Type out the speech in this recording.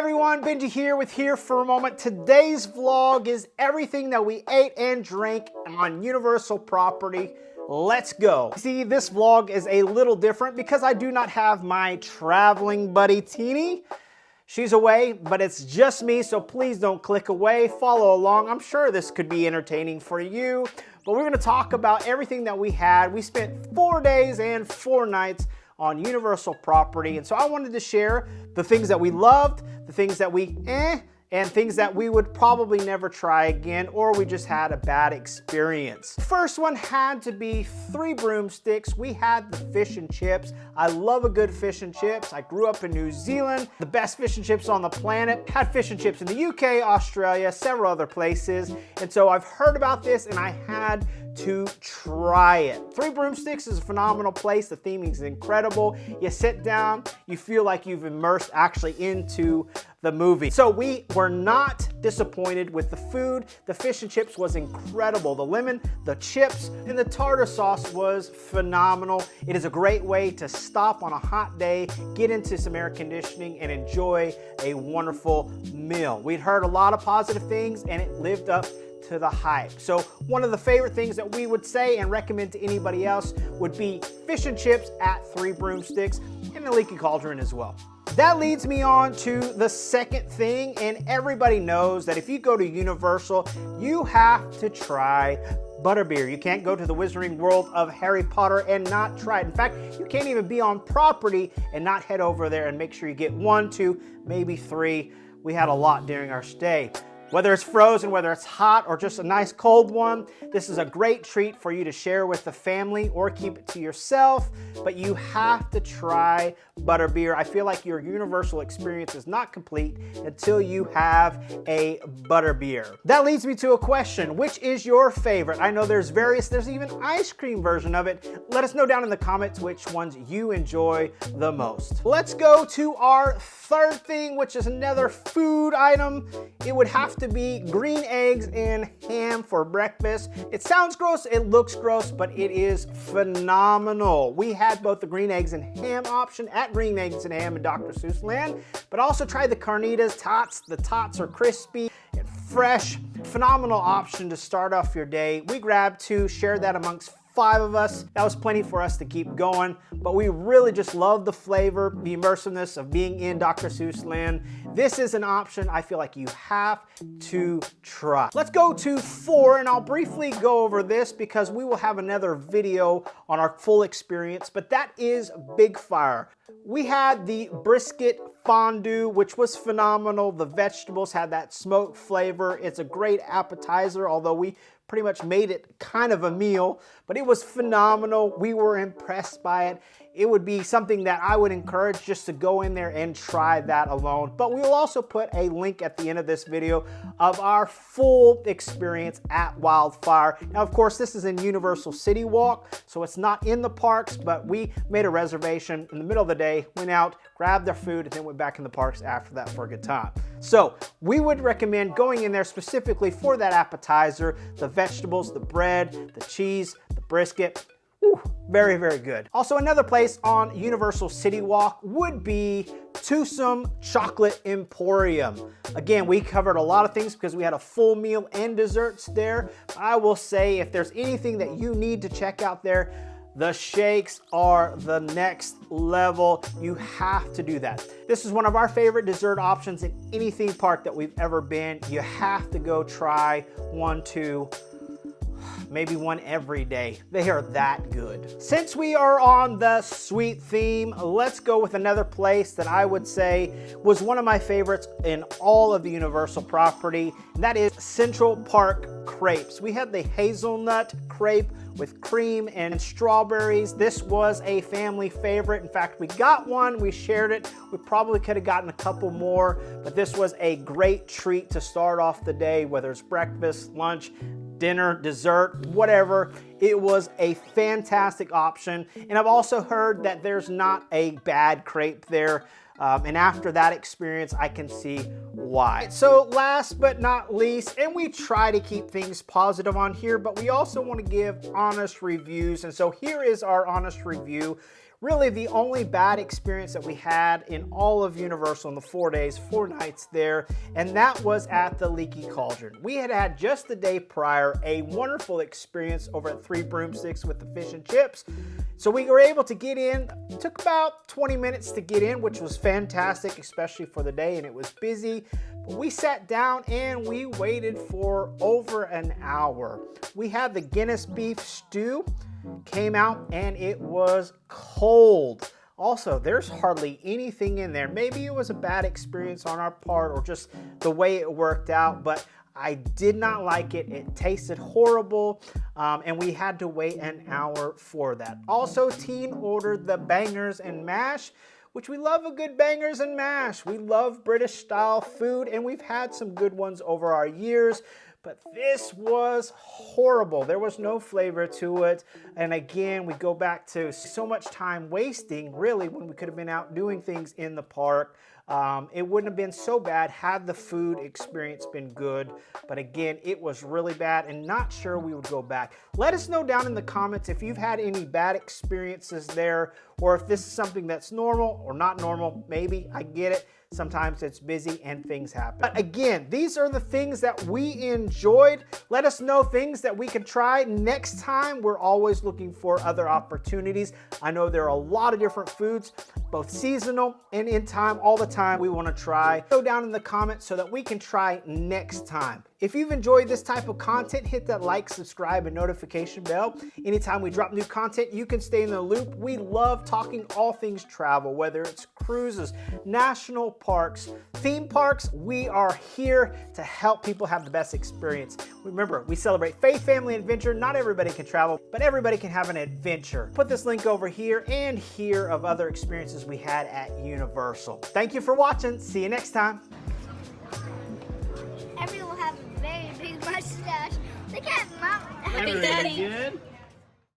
everyone, Benji here for a moment. Today's vlog is everything that we ate and drank on Universal property. Let's go. See, this vlog is a little different because I do not have my traveling buddy Teeny. She's away, but it's just me, so please don't click away. Follow along. I'm sure this could be entertaining for you. But we're gonna talk about everything that we had. We spent 4 days and 4 nights on Universal property, and so I wanted to share the things that we loved, the things that we and things that we would probably never try again, or we just had a bad experience. First one had to be 3 Broomsticks. We had the fish and chips. I love a good fish and chips. I grew up in New Zealand, the best fish and chips on the planet. Had fish and chips in the UK, Australia, several other places, and so I've heard about this and I had to try it. 3 Broomsticks is a phenomenal place. The theming is incredible. You sit down, you feel like you've immersed actually into the movie. So we were not disappointed with the food. The fish and chips was incredible. The lemon, the chips, and the tartar sauce was phenomenal. It is a great way to stop on a hot day, get into some air conditioning, and enjoy a wonderful meal. We'd heard a lot of positive things, and it lived up to the hype. So one of the favorite things that we would say and recommend to anybody else would be fish and chips at 3 Broomsticks and a leaky cauldron as well. That leads me on to the second thing, and everybody knows that if you go to Universal, you have to try butterbeer. You can't go to the Wizarding World of Harry Potter and not try it. In fact, you can't even be on property and not head over there and make sure you get 1, 2, maybe 3. We had a lot during our stay. Whether it's frozen, whether it's hot, or just a nice cold one, this is a great treat for you to share with the family or keep it to yourself, but you have to try butterbeer. I feel like your Universal experience is not complete until you have a butterbeer. That leads me to a question. Which is your favorite? I know there's even ice cream version of it. Let us know down in the comments which ones you enjoy the most. Let's go to our third thing, which is another food item. It would have to be green eggs and ham for breakfast. It sounds gross, it looks gross, but it is phenomenal. We had both the green eggs and ham option at Green Eggs and Ham in Dr. Seuss Land, but also tried the carnitas tots. The tots are crispy and fresh. Phenomenal option to start off your day. We grabbed 2, shared that amongst 5 of us. That was plenty for us to keep going, but we really just love the flavor, the immersiveness of being in Dr. Seuss Land. This is an option I feel like you have to try. Let's go to 4, and I'll briefly go over this because we will have another video on our full experience, but that is Big Fire. We had the brisket fondue, which was phenomenal. The vegetables had that smoked flavor. It's a great appetizer, although we pretty much made it kind of a meal, but it was phenomenal. We were impressed by it. It would be something that I would encourage just to go in there and try that alone. But we will also put a link at the end of this video of our full experience at Wildfire. Now, of course, this is in Universal City Walk, so it's not in the parks, but we made a reservation in the middle of the day, went out, grabbed their food, and then went back in the parks after that for a good time. So we would recommend going in there specifically for that appetizer, the vegetables, the bread, the cheese, the brisket. Ooh, very, very good. Also, another place on Universal City Walk would be Tusum Chocolate Emporium. Again, we covered a lot of things because we had a full meal and desserts there. I will say if there's anything that you need to check out there, the shakes are the next level. You have to do that. This is one of our favorite dessert options in any theme park that we've ever been. You have to go try 1, 2, maybe 1 every day. They are that good. Since we are on the sweet theme, let's go with another place that I would say was one of my favorites in all of the Universal property, and that is Central Park Crepes. We had the hazelnut crepe with cream and strawberries. This was a family favorite. In fact, we got one, we shared it. We probably could have gotten a couple more, but this was a great treat to start off the day, whether it's breakfast, lunch, dinner, dessert, whatever. It was a fantastic option. And I've also heard that there's not a bad crepe there. And after that experience, I can see why. So last but not least, and we try to keep things positive on here, but we also want to give honest reviews. And so here is our honest review. really the only bad experience that we had in all of Universal in the 4 days, 4 nights there, and that was at the Leaky Cauldron. We had had just the day prior a wonderful experience over at 3 Broomsticks with the fish and chips. So we were able to get in. It took about 20 minutes to get in, which was fantastic, especially for the day, and it was busy. But we sat down and we waited for over an hour. We had the Guinness beef stew, came out and it was cold. Also, there's hardly anything in there. Maybe it was a bad experience on our part or just the way it worked out, but I did not like it. It tasted horrible, and we had to wait an hour for that. Also, Teen ordered the bangers and mash, which we love a good bangers and mash. We love British style food, and we've had some good ones over our years, but this was horrible. There was no flavor to it. And again, we go back to so much time wasting, really, when we could have been out doing things in the park. It wouldn't have been so bad had the food experience been good. But again, it was really bad and not sure we would go back. Let us know down in the comments if you've had any bad experiences there, or if this is something that's normal or not normal. Maybe, I get it. Sometimes it's busy and things happen. But again, these are the things that we enjoyed. Let us know things that we can try next time. We're always looking for other opportunities. I know there are a lot of different foods, both seasonal and in time, all the time we want to try. Go down in the comments so that we can try next time. If you've enjoyed this type of content, hit that like, subscribe, and notification bell. Anytime we drop new content, you can stay in the loop. We love talking all things travel, whether it's cruises, national parks, theme parks. We are here to help people have the best experience. Remember, we celebrate faith, family, and adventure. Not everybody can travel, but everybody can have an adventure. Put this link over here and here of other experiences we had at Universal. Thank you for watching. See you next time. Everyone will have a very big mustache. Look at Mom. Very good.